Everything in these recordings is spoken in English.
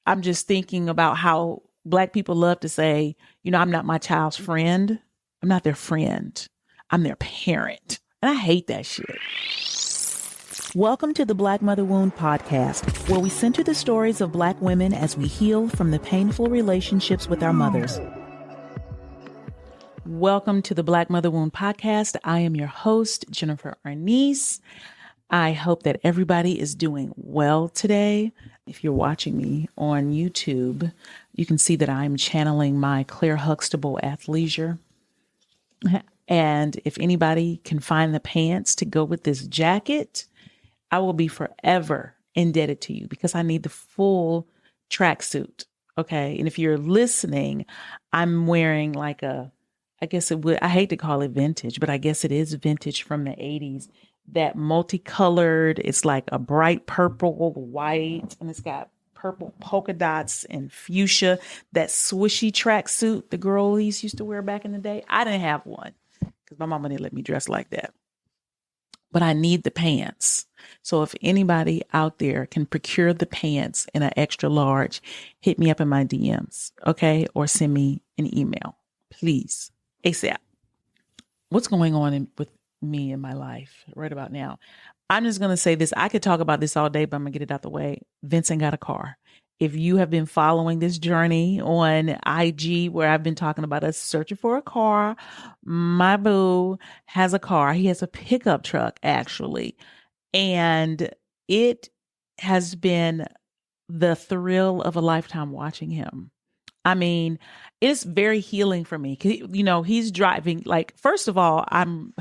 I'm just thinking about how Black people love to say, I'm not my child's friend. I'm not their friend. I'm their parent. And I hate that shit. Welcome to the Black Mother Wound podcast, where we center the stories of Black women as we heal from the painful relationships with our mothers. Welcome to the Black Mother Wound podcast. I am your host, Jennifer Arnice. I hope that everybody is doing well today. If you're watching me on YouTube, you can see that I'm channeling my Claire Huxtable athleisure. And if anybody can find the pants to go with this jacket, I will be forever indebted to you because I need the full tracksuit. Okay. And if you're listening, I'm wearing like I hate to call it vintage, but I guess it is vintage from the 80s. That multicolored, it's like a bright purple, white, and it's got purple polka dots and fuchsia. That swishy tracksuit the girlies used to wear back in the day. I didn't have one because my mama didn't let me dress like that. But I need the pants. So if anybody out there can procure the pants in an extra large, hit me up in my DMs, okay? Or send me an email, please. ASAP. What's going on with me in my life right about now? I'm just going to say this. I could talk about this all day, but I'm going to get it out the way. Vincent got a car. If you have been following this journey on IG, where I've been talking about us searching for a car, my boo has a car. He has a pickup truck, actually. And it has been the thrill of a lifetime watching him. I mean, it's very healing for me. He's driving. Like, first of all, I'm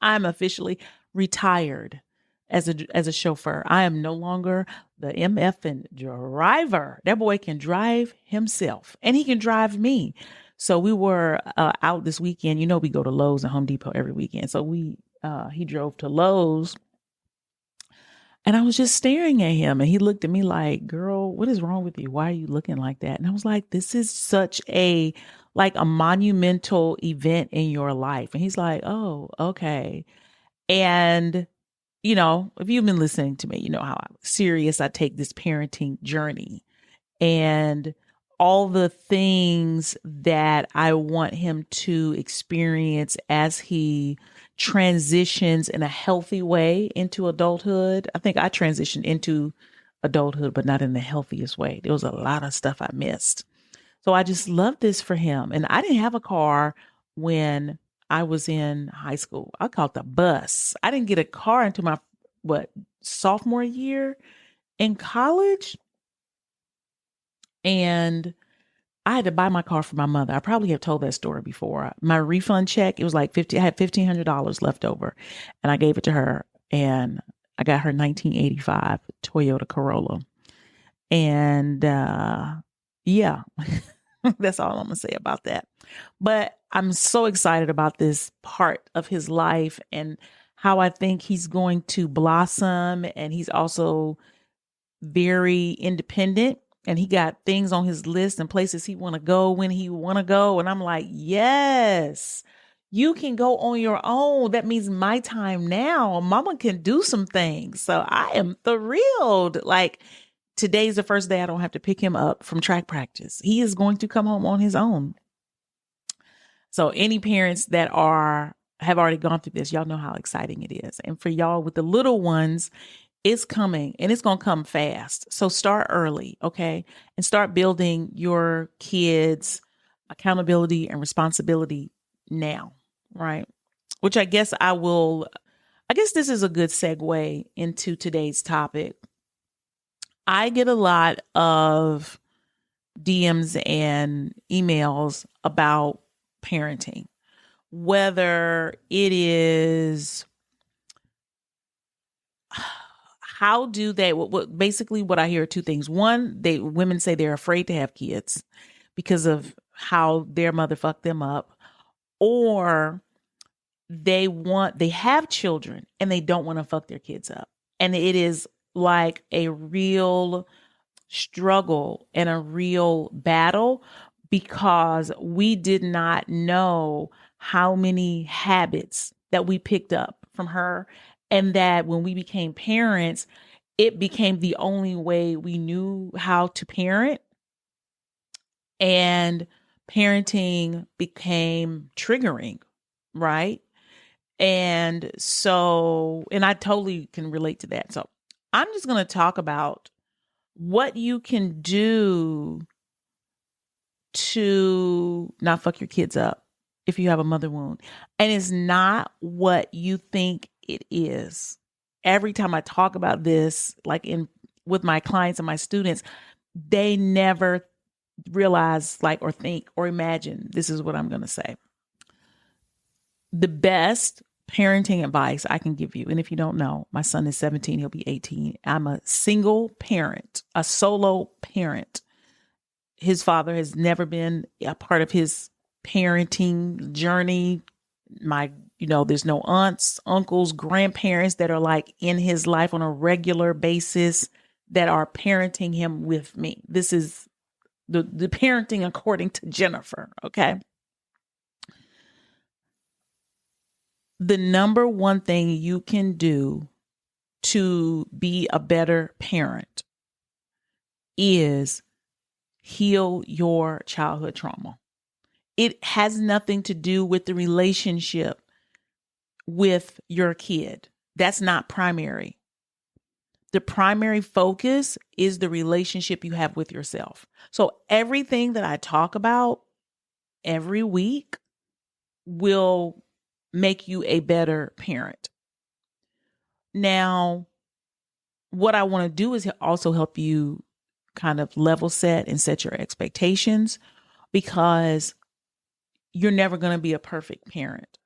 officially retired as a chauffeur. I am no longer the MFing driver. That boy can drive himself, and he can drive me. So we were out this weekend. We go to Lowe's and Home Depot every weekend. So he drove to Lowe's. And I was just staring at him, and he looked at me like, "Girl, what is wrong with you? Why are you looking like that?" And I was like, "This is such a monumental event in your life." And he's like, "Oh, okay." And, if you've been listening to me, you know how serious I take this parenting journey and all the things that I want him to experience as he transitions in a healthy way into adulthood. I think I transitioned into adulthood, but not in the healthiest way. There was a lot of stuff I missed. So I just love this for him. And I didn't have a car when I was in high school. I called the bus. I didn't get a car until my, sophomore year in college. And I had to buy my car for my mother. I probably have told that story before. My refund check, it was like I had $1,500 left over, and I gave it to her, and I got her 1985 Toyota Corolla. And yeah, that's all I'm going to say about that. But I'm so excited about this part of his life and how I think he's going to blossom. And he's also very independent. And he got things on his list and places he want to go when he want to go. And I'm like, yes, you can go on your own. That means my time now. Mama can do some things. So I am thrilled. Like, today's the first day I don't have to pick him up from track practice. He is going to come home on his own. So any parents that have already gone through this, y'all know how exciting it is. And for y'all with the little ones, it's coming, and it's going to come fast. So start early, okay? And start building your kids' accountability and responsibility now, right? Which I guess this is a good segue into today's topic. I get a lot of DMs and emails about parenting, whether it is how do they, basically what I hear are two things. One, women say they're afraid to have kids because of how their mother fucked them up, or they have children and they don't want to fuck their kids up. And it is like a real struggle and a real battle because we did not know how many habits that we picked up from her. And that when we became parents, it became the only way we knew how to parent, and parenting became triggering, right? And so, and I totally can relate to that. So I'm just going to talk about what you can do to not fuck your kids up if you have a mother wound. And it's not what you think it is. Every time I talk about this, like in with my clients and my students, they never realize, like, or think or imagine this is what I'm going to say. The best parenting advice I can give you, and if you don't know, my son is 17, he'll be 18. I'm a single parent, a solo parent. His father has never been a part of his parenting journey. There's no aunts, uncles, grandparents that are like in his life on a regular basis that are parenting him with me. This is the parenting according to Jennifer, okay? The number one thing you can do to be a better parent is heal your childhood trauma. It has nothing to do with the relationship with your kid. That's not primary. The primary focus is the relationship you have with yourself. So everything that I talk about every week will make you a better parent. Now, what I want to do is also help you kind of level set and set your expectations, because you're never going to be a perfect parent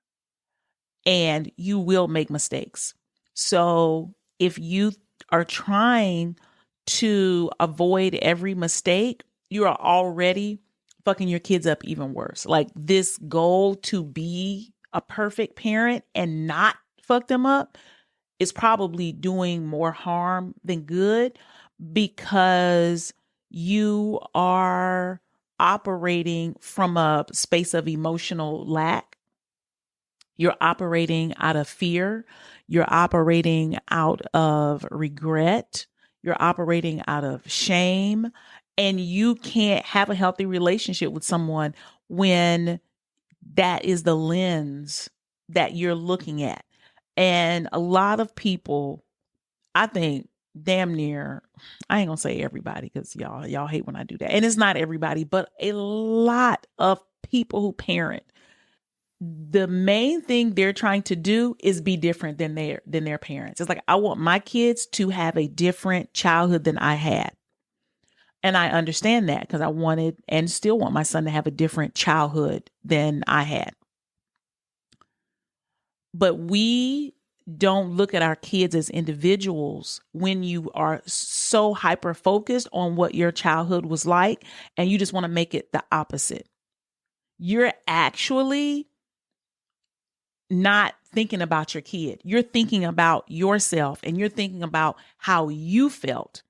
and you will make mistakes. So if you are trying to avoid every mistake, you are already fucking your kids up even worse. Like, this goal to be a perfect parent and not fuck them up is probably doing more harm than good, because you are operating from a space of emotional lack. You're operating out of fear. You're operating out of regret. You're operating out of shame. And you can't have a healthy relationship with someone when that is the lens that you're looking at. And a lot of people, I think damn near, I ain't gonna say everybody, because y'all hate when I do that. And it's not everybody, but a lot of people who parent, the main thing they're trying to do is be different than their parents. It's like, I want my kids to have a different childhood than I had. And I understand that, because I wanted and still want my son to have a different childhood than I had. But we don't look at our kids as individuals when you are so hyper focused on what your childhood was like, and you just want to make it the opposite. You're actually not thinking about your kid. You're thinking about yourself, and you're thinking about how you felt,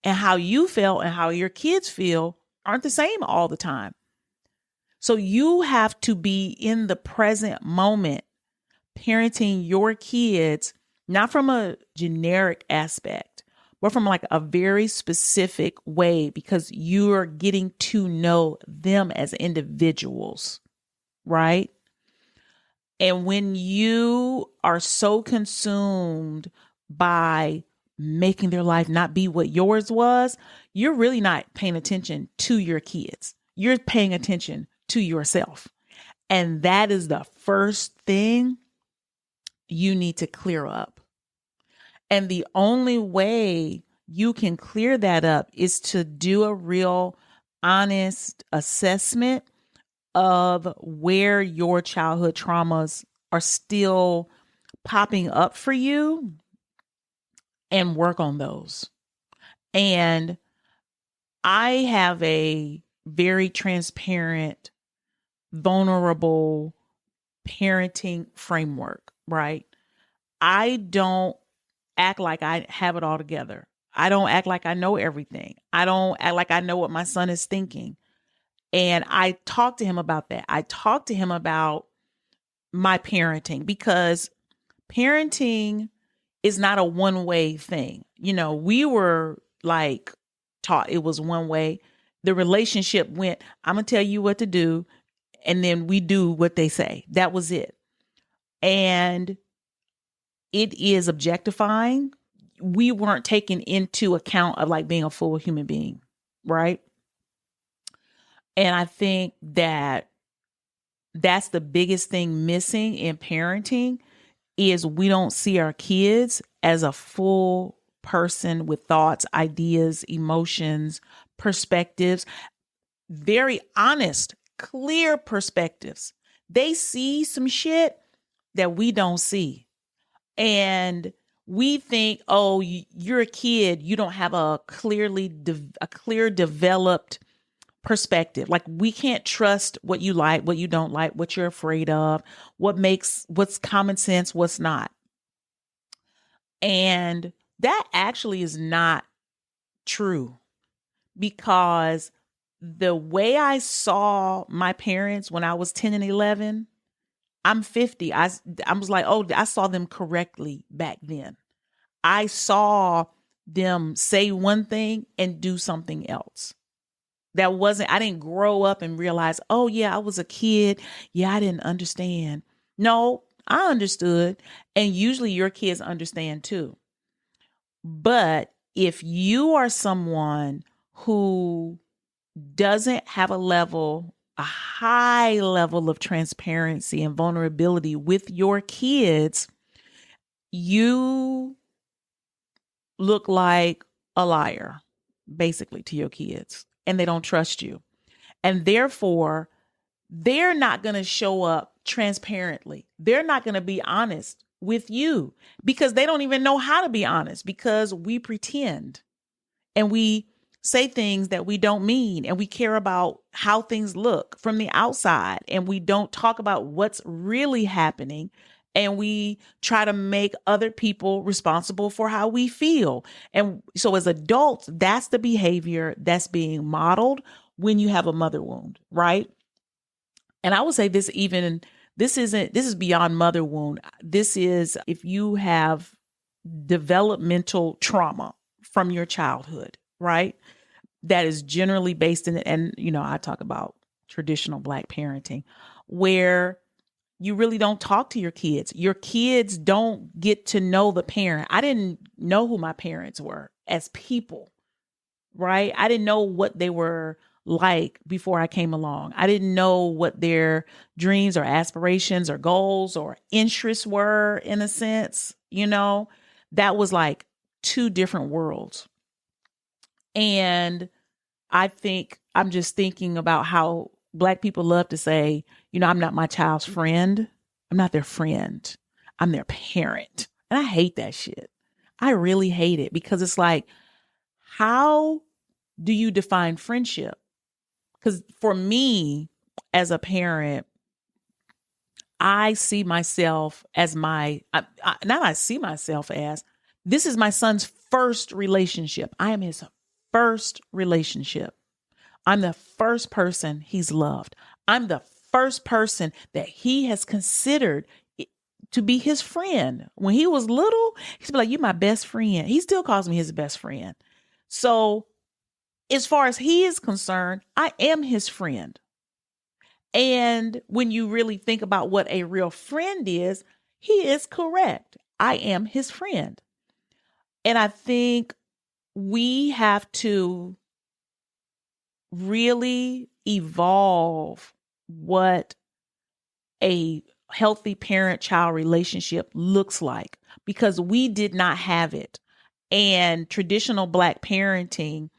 and how you felt and how your kids feel aren't the same all the time. So you have to be in the present moment, parenting your kids, not from a generic aspect, but from like a very specific way, because you're getting to know them as individuals, right? And when you are so consumed by making their life not be what yours was, you're really not paying attention to your kids. You're paying attention to yourself. And that is the first thing you need to clear up. And the only way you can clear that up is to do a real honest assessment of where your childhood traumas are still popping up for you, and work on those. And I have a very transparent, vulnerable parenting framework, right? I don't act like I have it all together. I don't act like I know everything. I don't act like I know what my son is thinking. And I talk to him about that. I talk to him about my parenting, because parenting is not a one-way thing. We were like taught it was one way. The relationship went, I'm going to tell you what to do. And then we do what they say. That was it. And it is objectifying. We weren't taken into account of like being a full human being. Right. And I think that that's the biggest thing missing in parenting is we don't see our kids as a full person with thoughts, ideas, emotions, perspectives, very honest, clear perspectives. They see some shit that we don't see. And we think, oh, you're a kid. You don't have a clear developed perspective. Like we can't trust what you like, what you don't like, what you're afraid of, what's common sense, what's not. And that actually is not true because the way I saw my parents when I was 10 and 11, I'm 50. I was like, oh, I saw them correctly back then. I saw them say one thing and do something else. I didn't grow up and realize, oh yeah, I was a kid. Yeah, I didn't understand. No, I understood. And usually your kids understand too. But if you are someone who doesn't have a high level of transparency and vulnerability with your kids, you look like a liar, basically, to your kids. And they don't trust you. And therefore, they're not going to show up transparently. They're not going to be honest with you because they don't even know how to be honest because we pretend and we say things that we don't mean and we care about how things look from the outside and we don't talk about what's really happening. And we try to make other people responsible for how we feel. And so as adults, that's the behavior that's being modeled when you have a mother wound, right? And I would say this is beyond mother wound. This is if you have developmental trauma from your childhood, right? That is generally based in, and I talk about traditional Black parenting where you really don't talk to your kids. Your kids don't get to know the parent. I didn't know who my parents were as people, right? I didn't know what they were like before I came along. I didn't know what their dreams or aspirations or goals or interests were in a sense, that was like two different worlds. And I think I'm just thinking about how Black people love to say, I'm not my child's friend. I'm not their friend. I'm their parent. And I hate that shit. I really hate it because it's like, how do you define friendship? Because for me as a parent, I see myself as this is my son's first relationship. I am his first relationship. I'm the first person he's loved. I'm the first person that he has considered to be his friend. When he was little, he's like, you're my best friend. He still calls me his best friend. So as far as he is concerned, I am his friend. And when you really think about what a real friend is, he is correct. I am his friend. And I think we have to really evolve what a healthy parent-child relationship looks like because we did not have it. And traditional Black parenting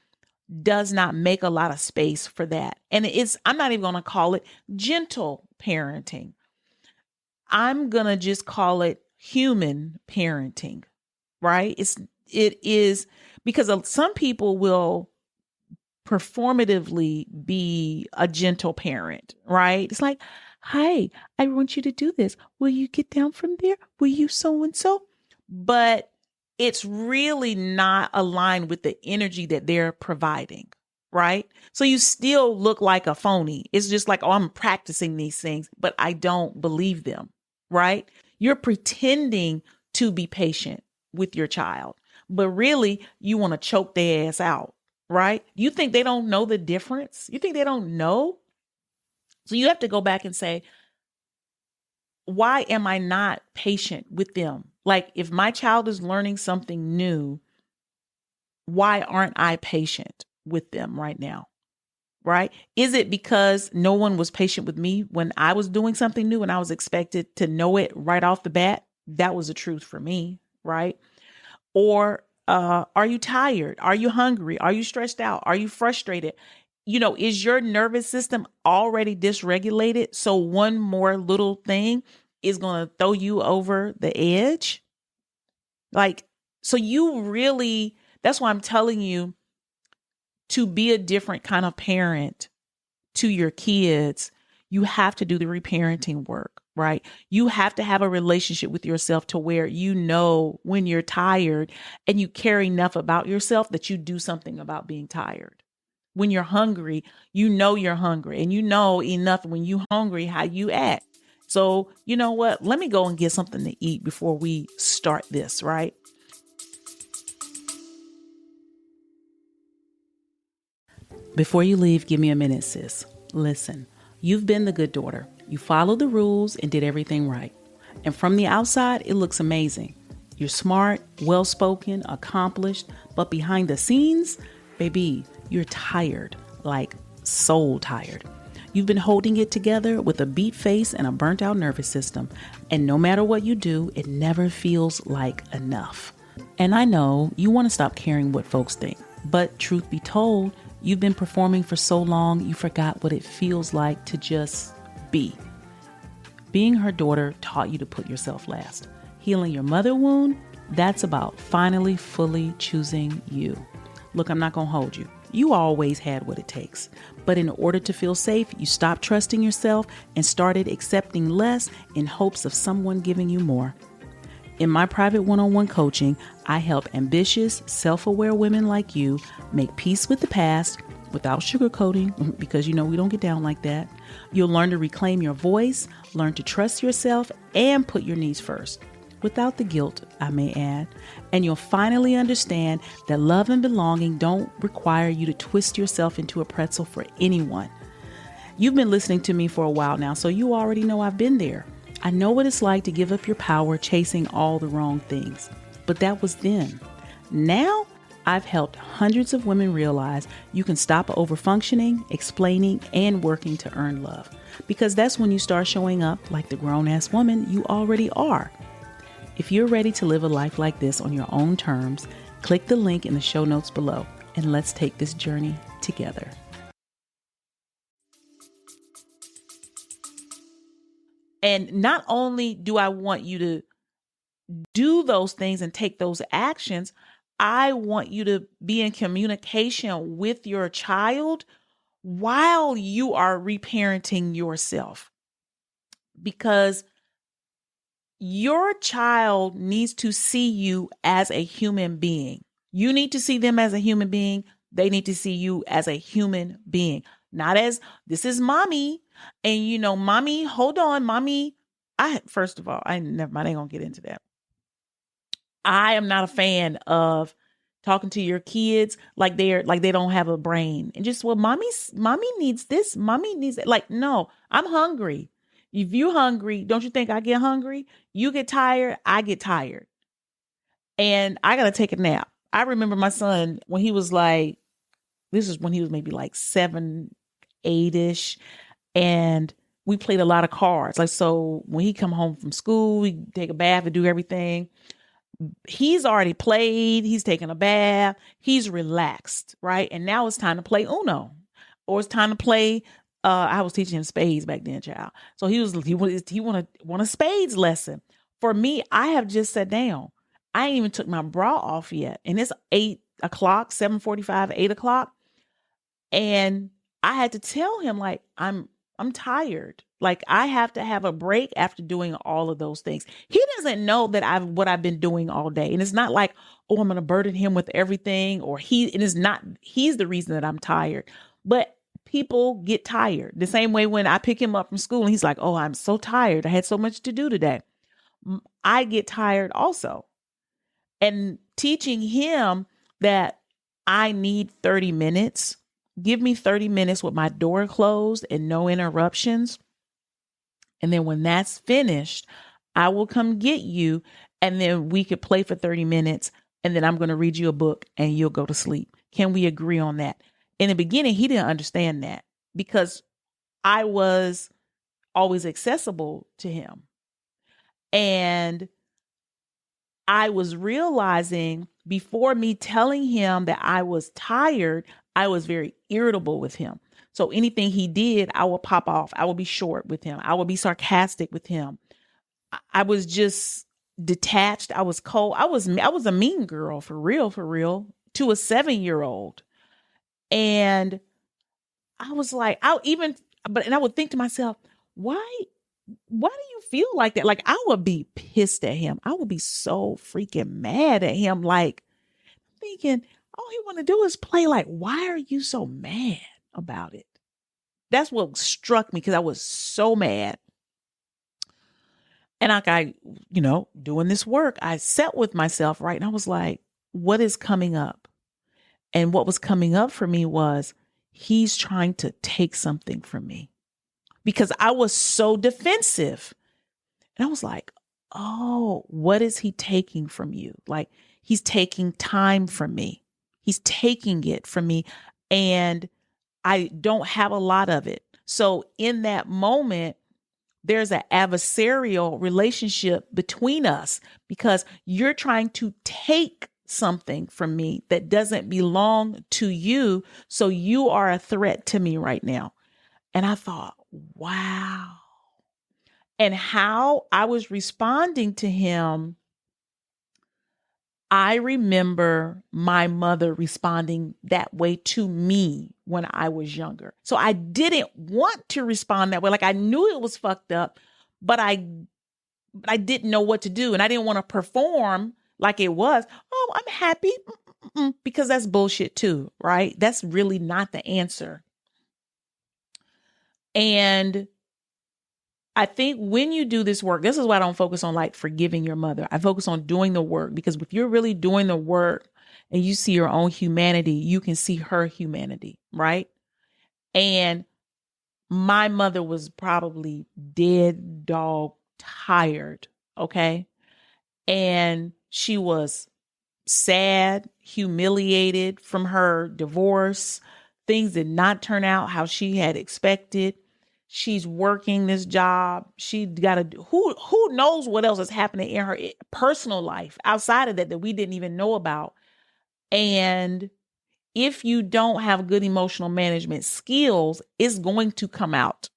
does not make a lot of space for that. And I'm not even going to call it gentle parenting. I'm going to just call it human parenting, right? It is because some people will performatively be a gentle parent, right? It's like, hey, I want you to do this. Will you get down from there? Will you so and so? But it's really not aligned with the energy that they're providing, right? So you still look like a phony. It's just like, oh, I'm practicing these things, but I don't believe them, right? You're pretending to be patient with your child. but really you want to choke their ass out, right? You think they don't know the difference? You think they don't know? So you have to go back and say, why am I not patient with them? Like if my child is learning something new, why aren't I patient with them right now? Right? Is it because no one was patient with me when I was doing something new and I was expected to know it right off the bat? That was the truth for me, right? Or are you tired? Are you hungry? Are you stressed out? Are you frustrated? Is your nervous system already dysregulated? So one more little thing is going to throw you over the edge. Like, so that's why I'm telling you to be a different kind of parent to your kids. You have to do the reparenting work, right? You have to have a relationship with yourself to where when you're tired and you care enough about yourself that you do something about being tired. When you're hungry, you're hungry, and you know enough when you're hungry how you act. So, you know what? Let me go and get something to eat before we start this, right? Before you leave, give me a minute, sis. Listen, you've been the good daughter. You followed the rules and did everything right. And from the outside, it looks amazing. You're smart, well-spoken, accomplished, but behind the scenes, baby, you're tired, like soul tired. You've been holding it together with a beat face and a burnt out nervous system. And no matter what you do, it never feels like enough. And I know you want to stop caring what folks think, but truth be told, you've been performing for so long, you forgot what it feels like to just be. Being her daughter taught you to put yourself last. Healing your mother wound, that's about finally fully choosing you. Look, I'm not going to hold you. You always had what it takes. But in order to feel safe, you stopped trusting yourself and started accepting less in hopes of someone giving you more. In my private one-on-one coaching, I help ambitious, self-aware women like you make peace with the past without sugarcoating, because we don't get down like that. You'll learn to reclaim your voice, learn to trust yourself, and put your needs first, without the guilt, I may add. And you'll finally understand that love and belonging don't require you to twist yourself into a pretzel for anyone. You've been listening to me for a while now, so you already know I've been there. I know what it's like to give up your power chasing all the wrong things, but that was then. Now, I've helped hundreds of women realize you can stop overfunctioning, explaining, and working to earn love, because that's when you start showing up like the grown-ass woman you already are. If you're ready to live a life like this on your own terms, click the link in the show notes below, and let's take this journey together. And not only do I want you to do those things and take those actions, I want you to be in communication with your child while you are reparenting yourself. Because your child needs to see you as a human being. You need to see them as a human being. They need to see you as a human being, not as this is mommy. And mommy, hold on, mommy. First of all, never mind. I ain't gonna get into that. I am not a fan of talking to your kids like they don't have a brain and just, well, mommy needs this, mommy needs it. Like, no, I'm hungry. If you're hungry, don't you think I get hungry? You get tired, I get tired. And I got to take a nap. I remember my son when he was this is when he was maybe like 7, 8-ish. And we played a lot of cards. Like, so when he come home from school, we take a bath and do everything. He's already played. He's taken a bath. He's relaxed, right? And now it's time to play Uno, or it's time to play. I was teaching him spades back then, child. So he want a spades lesson. For me, I have just sat down. I ain't even took my bra off yet, and it's 8 o'clock, 7:45, 8 o'clock, and I had to tell him like I'm tired. Like I have to have a break after doing all of those things. He doesn't know that what I've been doing all day. And it's not like, oh, I'm going to burden him with everything, or he's the reason that I'm tired. But people get tired the same way when I pick him up from school and he's like, oh, I'm so tired. I had so much to do today. I get tired also. And teaching him that I need 30 minutes. Give me 30 minutes with my door closed and no interruptions. And then when that's finished, I will come get you. And then we could play for 30 minutes. And then I'm going to read you a book and you'll go to sleep. Can we agree on that? In the beginning, he didn't understand that because I was always accessible to him. And I was realizing before me telling him that I was tired, I was very irritable with him. So anything he did, I would pop off. I would be short with him. I would be sarcastic with him. I was just detached. I was cold. I was a mean girl for real, to a 7-year-old. And I was like, and I would think to myself, why do you feel like that? Like, I would be pissed at him. I would be so freaking mad at him. Like, thinking, all he want to do is play. Like, why are you so mad about it? That's what struck me, because I was so mad. And like doing this work, I sat with myself, right? And I was like, what is coming up? And what was coming up for me was he's trying to take something from me, because I was so defensive. And I was like, oh, what is he taking from you? Like, he's taking time from me. He's taking it from me. And I don't have a lot of it. So in that moment, there's an adversarial relationship between us, because you're trying to take something from me that doesn't belong to you. So you are a threat to me right now. And I thought, wow. And how I was responding to him, I remember my mother responding that way to me when I was younger. So I didn't want to respond that way. Like, I knew it was fucked up, but I didn't know what to do. And I didn't want to perform like it was, oh, I'm happy, because that's bullshit too, right? That's really not the answer. And I think when you do this work, this is why I don't focus on like forgiving your mother. I focus on doing the work, because if you're really doing the work and you see your own humanity, you can see her humanity, right? And my mother was probably dead dog tired, okay? And she was sad, humiliated from her divorce. Things did not turn out how she had expected. She's working this job. She got to do, who knows what else is happening in her personal life outside of that we didn't even know about. And if you don't have good emotional management skills, it's going to come out.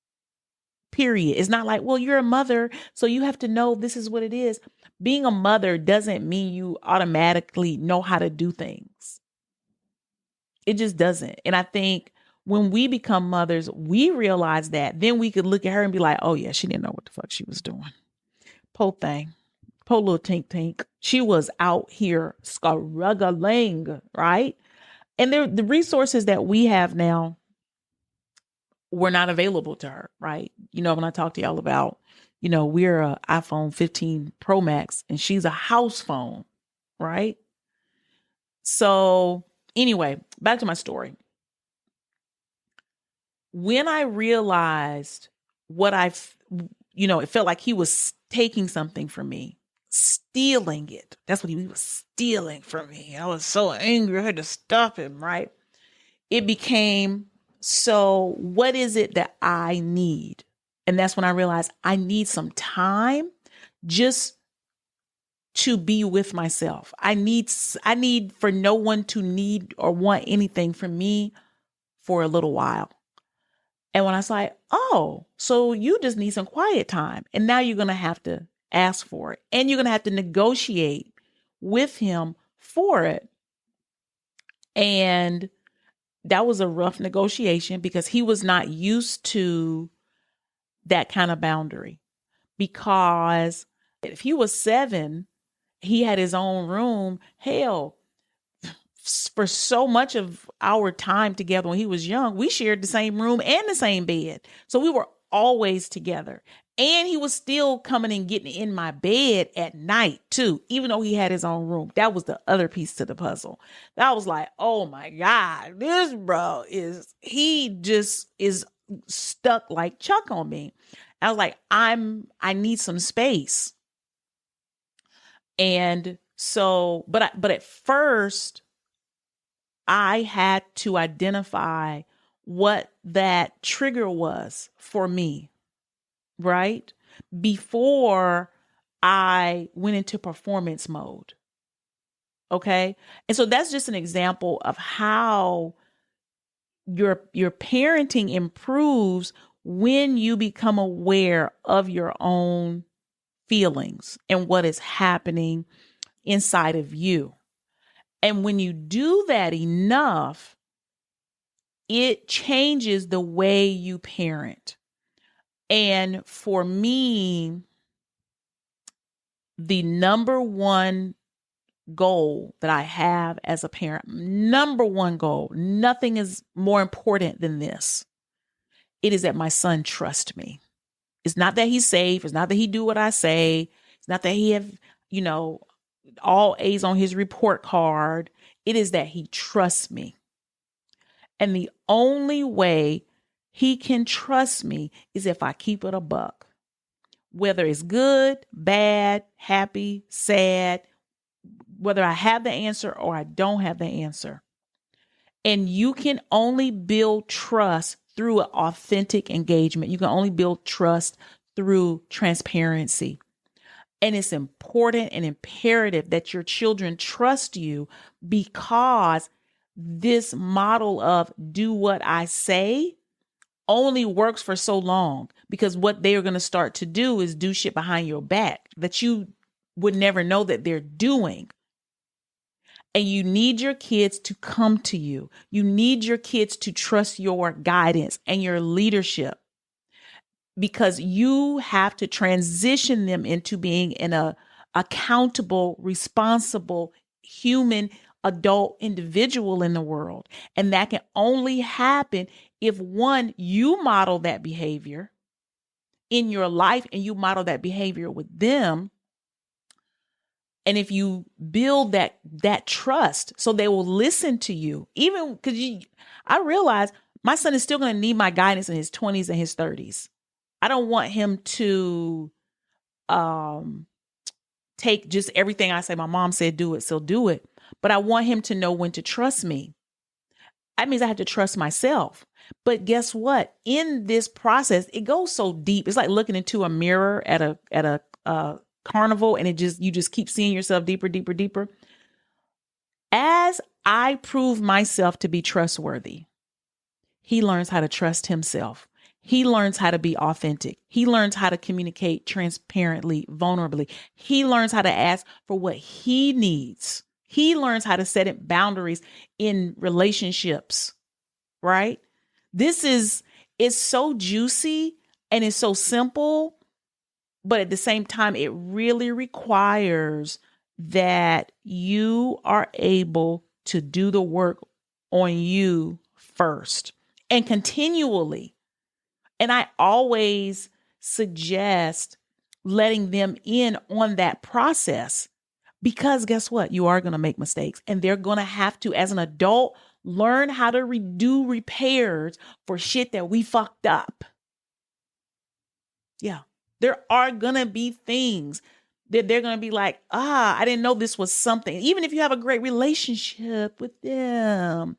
Period. It's not like, well, you're a mother, so you have to know this is what it is. Being a mother doesn't mean you automatically know how to do things. It just doesn't. And I think when we become mothers, we realize that. Then we could look at her and be like, oh, yeah, she didn't know what the fuck she was doing. Poor thing. Poor little tink. She was out here struggling, right? And the resources that we have now were not available to her, right? When I talk to y'all about, we're a iPhone 15 Pro Max and she's a house phone, right? So anyway, back to my story. When I realized it felt like he was taking something from me, stealing it. That's what he was stealing from me. I was so angry. I had to stop him, right? It became, so what is it that I need? And that's when I realized I need some time just to be with myself. I need for no one to need or want anything from me for a little while. And when I was like, oh, so you just need some quiet time. And now you're going to have to ask for it. And you're going to have to negotiate with him for it. And that was a rough negotiation, because he was not used to that kind of boundary. Because if he was 7, he had his own room. Hell, for so much of our time together when he was young, we shared the same room and the same bed. So we were always together. And he was still coming and getting in my bed at night too, even though he had his own room. That was the other piece to the puzzle. That was like, oh my God, this bro he just is stuck like Chuck on me. I was like, I need some space. And so, but at first I had to identify what that trigger was for me, right? Before I went into performance mode. Okay. And so that's just an example of how your parenting improves when you become aware of your own feelings and what is happening inside of you. And when you do that enough, it changes the way you parent. And for me, the number one goal that I have as a parent, number one goal, nothing is more important than this. It is that my son trust me. It's not that he's safe. It's not that he do what I say. It's not that he have, all A's on his report card. It is that he trusts me. And the only way he can trust me is if I keep it a buck. Whether it's good, bad, happy, sad, whether I have the answer or I don't have the answer. And you can only build trust through an authentic engagement. You can only build trust through transparency. And it's important and imperative that your children trust you, because this model of do what I say only works for so long, because what they are going to start to do is do shit behind your back that you would never know that they're doing. And you need your kids to come to you. You need your kids to trust your guidance and your leadership, because you have to transition them into being an accountable, responsible, human, adult individual in the world. And that can only happen if, one, you model that behavior in your life and you model that behavior with them. And if you build that trust, so they will listen to you, even because I realize my son is still going to need my guidance in his 20s and his 30s. I don't want him to take just everything I say. My mom said, do it, so do it. But I want him to know when to trust me. That means I have to trust myself. But guess what? In this process, it goes so deep. It's like looking into a mirror at a carnival, and you just keep seeing yourself deeper, deeper, deeper. As I prove myself to be trustworthy, he learns how to trust himself. He learns how to be authentic. He learns how to communicate transparently, vulnerably. He learns how to ask for what he needs. He learns how to set boundaries in relationships, right? It's so juicy and it's so simple, but at the same time, it really requires that you are able to do the work on you first and continually. And I always suggest letting them in on that process, because guess what? You are going to make mistakes, and they're going to have to, as an adult, learn how to do repairs for shit that we fucked up. Yeah. There are going to be things that they're going to be like, I didn't know this was something. Even if you have a great relationship with them,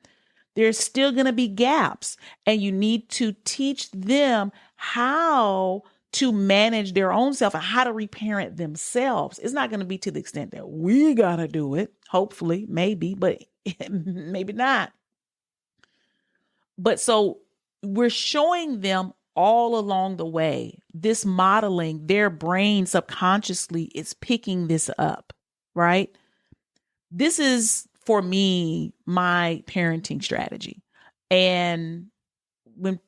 there's still going to be gaps, and you need to teach them how to manage their own self and how to reparent themselves. It's not going to be to the extent that we got to do it. Hopefully, maybe, but maybe not. But so we're showing them all along the way, this modeling, their brain subconsciously is picking this up, right? This is, for me, my parenting strategy. And when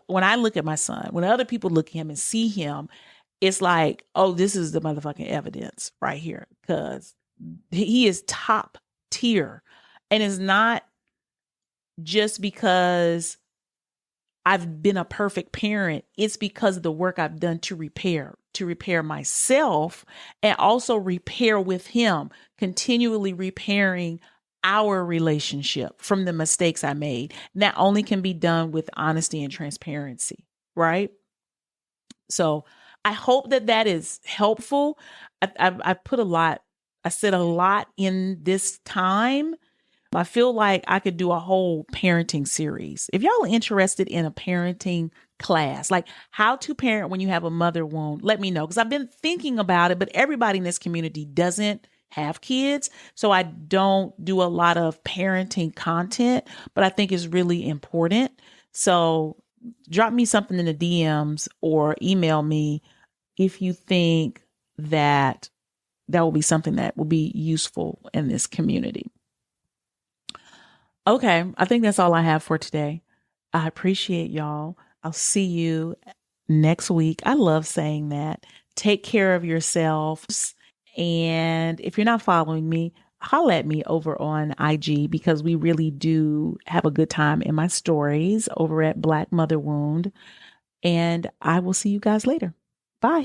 I look at my son, when other people look at him and see him, it's like, oh, this is the motherfucking evidence right here, because he is top tier. And it's not just because I've been a perfect parent. It's because of the work I've done to repair myself and also repair with him, continually repairing our relationship from the mistakes I made. And that only can be done with honesty and transparency, right? So I hope that that is helpful. I put a lot, I said a lot in this time. I feel like I could do a whole parenting series. If y'all are interested in a parenting class, like how to parent when you have a mother wound, let me know. Because I've been thinking about it, but everybody in this community doesn't have kids. So I don't do a lot of parenting content, but I think it's really important. So drop me something in the DMs or email me if you think that that will be something that will be useful in this community. Okay, I think that's all I have for today. I appreciate y'all. I'll see you next week. I love saying that. Take care of yourselves. And if you're not following me, holla at me over on IG because we really do have a good time in my stories over at Black Mother Wound. And I will see you guys later. Bye.